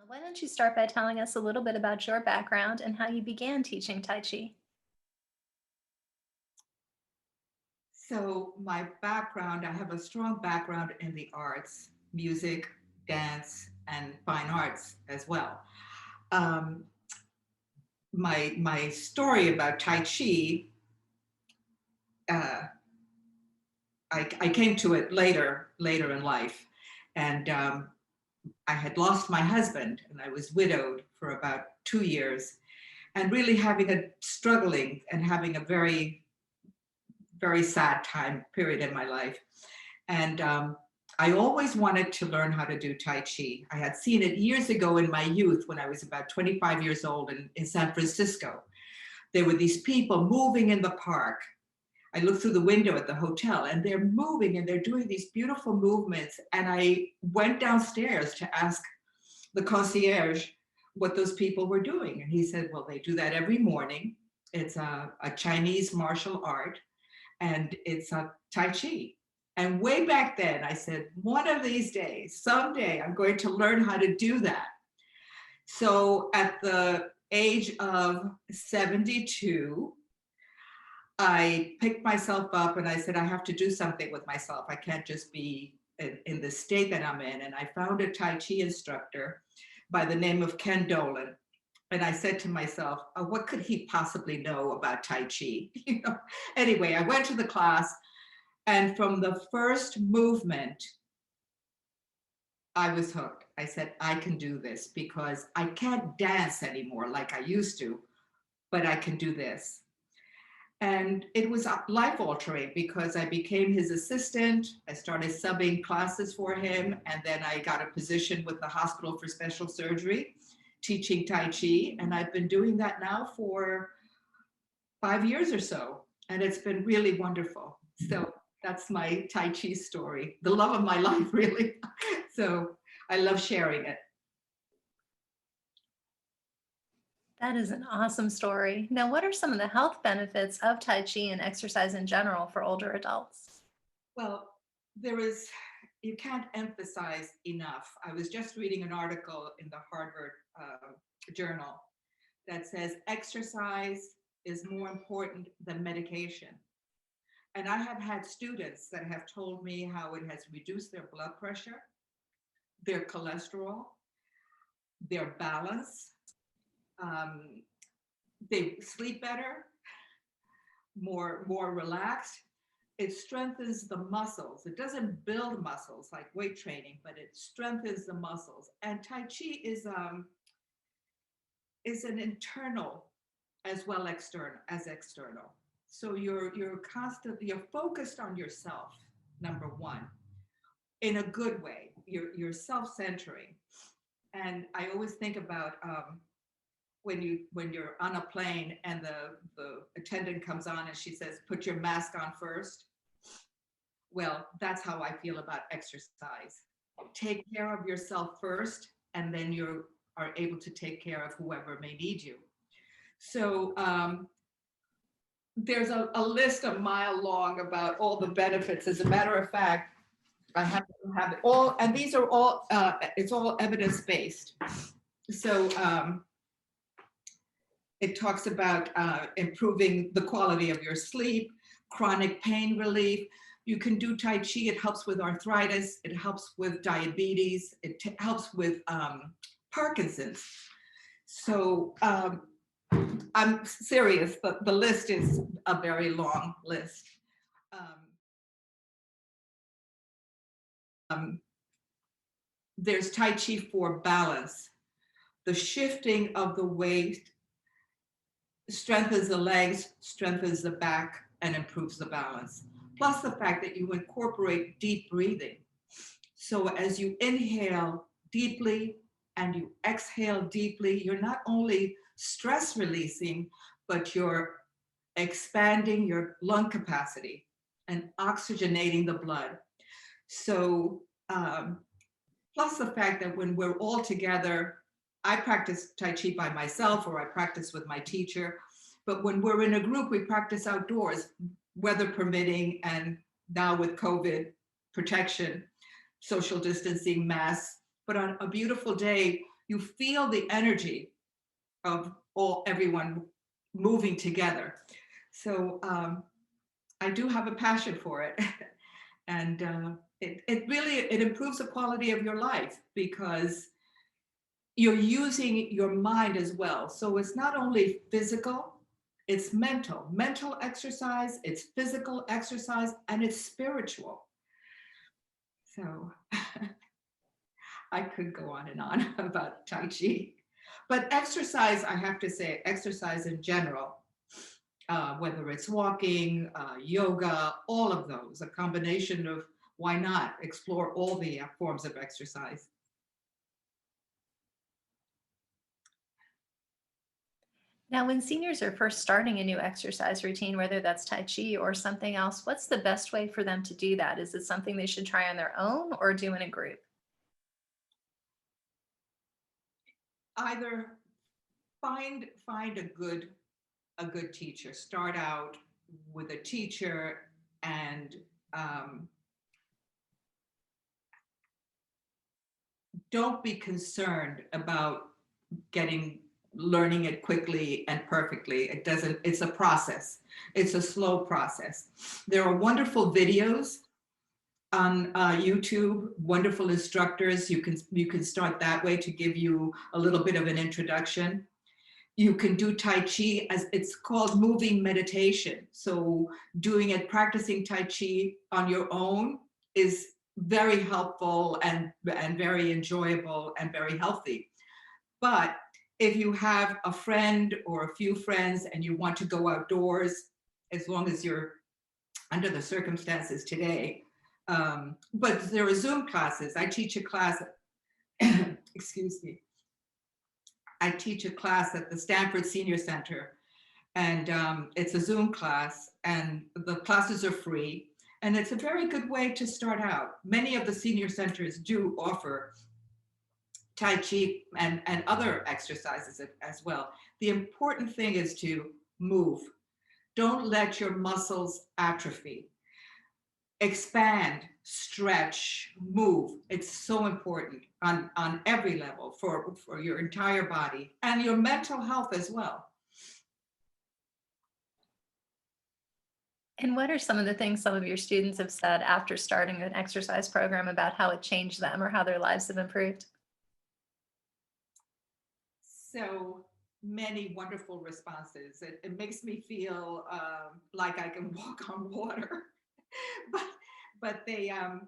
Why don't you start by telling us a little bit about your background and how you began teaching Tai Chi? So my background, I have a strong background in the arts, music, dance, and fine arts as well. Um, my story about Tai Chi, uh, I came to it later in life, and I had lost my husband, and I was widowed for about 2 years, and really having a struggling and having a very sad time period in my life. And I always wanted to learn how to do Tai Chi. I had seen it years ago in my youth when I was about 25 years old in San Francisco. There were these people moving in the park. I looked through the window at the hotel and they're moving and they're doing these beautiful movements. And I went downstairs to ask the concierge what those people were doing. And he said, well, they do that every morning. It's a Chinese martial art and it's a Tai Chi. And way back then, I said, one of these days, someday, I'm going to learn how to do that. So at the age of 72, I picked myself up and I said, I have to do something with myself. I can't just be in the state that I'm in. And I found a Tai Chi instructor by the name of Ken Dolan. And I said to myself, oh, what could he possibly know about Tai Chi? Anyway, I went to the class, and from the first movement, I was hooked. I said, I can do this because I can't dance anymore like I used to, but I can do this. And it was life altering because I became his assistant. I started subbing classes for him. And then I got a position with the Hospital for Special Surgery, teaching Tai Chi. And I've been doing that now for 5 years or so. And it's been really wonderful. So that's my Tai Chi story, the love of my life, really. So I love sharing it. That is an awesome story. Now, what are some of the health benefits of Tai Chi and exercise in general for older adults? Well, there is, you can't emphasize enough. I was just reading an article in the Harvard Journal that says exercise is more important than medication. And I have had students that have told me how it has reduced their blood pressure, their cholesterol, their balance. Um, they sleep better, more relaxed. It strengthens the muscles. It doesn't build muscles like weight training, but it strengthens the muscles. And Tai Chi is an internal as well external. So you're focused on yourself, number one, in a good way. You're self-centering. And I always think about when you're on a plane and the attendant comes on and she says, put your mask on first. Well, that's how I feel about exercise. Take care of yourself first, and then you are able to take care of whoever may need you. So there's a list a mile long about all the benefits. As a matter of fact, I have it all, and these are all, it's all evidence-based. So it talks about improving the quality of your sleep, chronic pain relief. You can do Tai Chi, it helps with arthritis, it helps with diabetes, it helps with Parkinson's. So I'm serious, but the list is a very long list. Um, there's Tai Chi for balance. The shifting of the weight strengthens the legs, strengthens the back, and improves the balance. Plus the fact that you incorporate deep breathing. So as you inhale deeply and you exhale deeply, you're not only stress releasing, but you're expanding your lung capacity and oxygenating the blood. So plus the fact that when we're all together, I practice Tai Chi by myself or I practice with my teacher, but when we're in a group, we practice outdoors, weather permitting, and now with COVID protection, social distancing, masks. But on a beautiful day, You feel the energy of everyone moving together. So I do have a passion for it. And it really, it improves the quality of your life because you're using your mind as well. So it's not only physical, it's mental exercise, it's physical exercise, and it's spiritual. So I could go on and on about Tai Chi. But exercise, I have to say, exercise in general, whether it's walking, yoga, all of those, a combination of why not explore all the forms of exercise. Now, when seniors are first starting a new exercise routine, whether that's Tai Chi or something else, what's the best way for them to do that? Is it something they should try on their own or do in a group? Either find a good teacher. Start out with a teacher and don't be concerned about getting learning it quickly and perfectly. It doesn't, it's a process. It's a slow process. There are wonderful videos on YouTube, wonderful instructors. You can start that way to give you a little bit of an introduction. You can do Tai Chi as it's called moving meditation. So doing it, practicing Tai Chi on your own is very helpful and very enjoyable and very healthy. But if you have a friend or a few friends and you want to go outdoors, as long as you're under the circumstances today, but there are Zoom classes. I teach a class, excuse me, I teach a class at the Stanford Senior Center, and it's a Zoom class, and the classes are free, and it's a very good way to start out. Many of the senior centers do offer Tai Chi and other exercises as well. The important thing is to move. Don't let your muscles atrophy. Expand, stretch, move. It's so important on every level for your entire body and your mental health as well. And what are some of the things some of your students have said after starting an exercise program about how it changed them or how their lives have improved? So many wonderful responses. It makes me feel like I can walk on water. but but I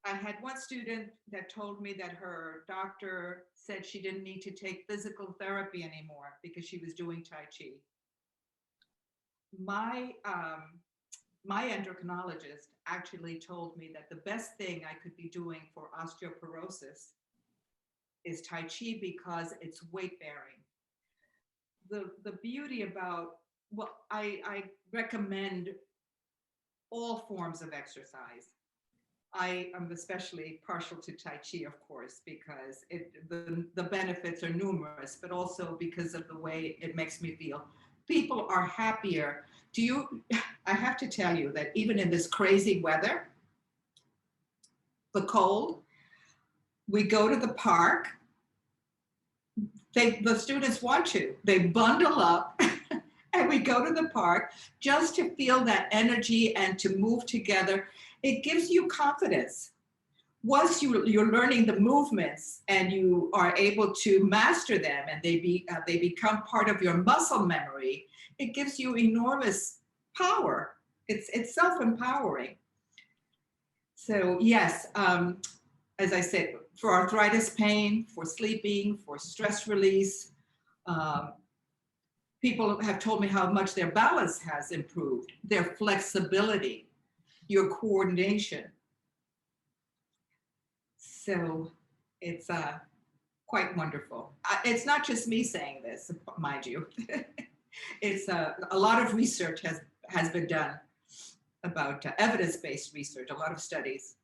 had one student that told me that her doctor said she didn't need to take physical therapy anymore because she was doing Tai Chi. My my endocrinologist actually told me that the best thing I could be doing for osteoporosis is Tai Chi because it's weight bearing. The beauty about, well, I recommend all forms of exercise. I am especially partial to Tai Chi, of course, because the benefits are numerous, but also because of the way it makes me feel. People are happier. I have to tell you that even in this crazy weather, the cold, we go to the park. The students want to. They bundle up and we go to the park just to feel that energy and to move together. It gives you confidence. Once you're learning the movements and you are able to master them and they become part of your muscle memory, it gives you enormous power. It's self-empowering. So yes, as I said, for arthritis pain, for sleeping, for stress release, um, people have told me how much their balance has improved, their flexibility, your coordination. So it's quite wonderful. It's not just me saying this, mind you. It's a lot of research has been done about evidence-based research, a lot of studies.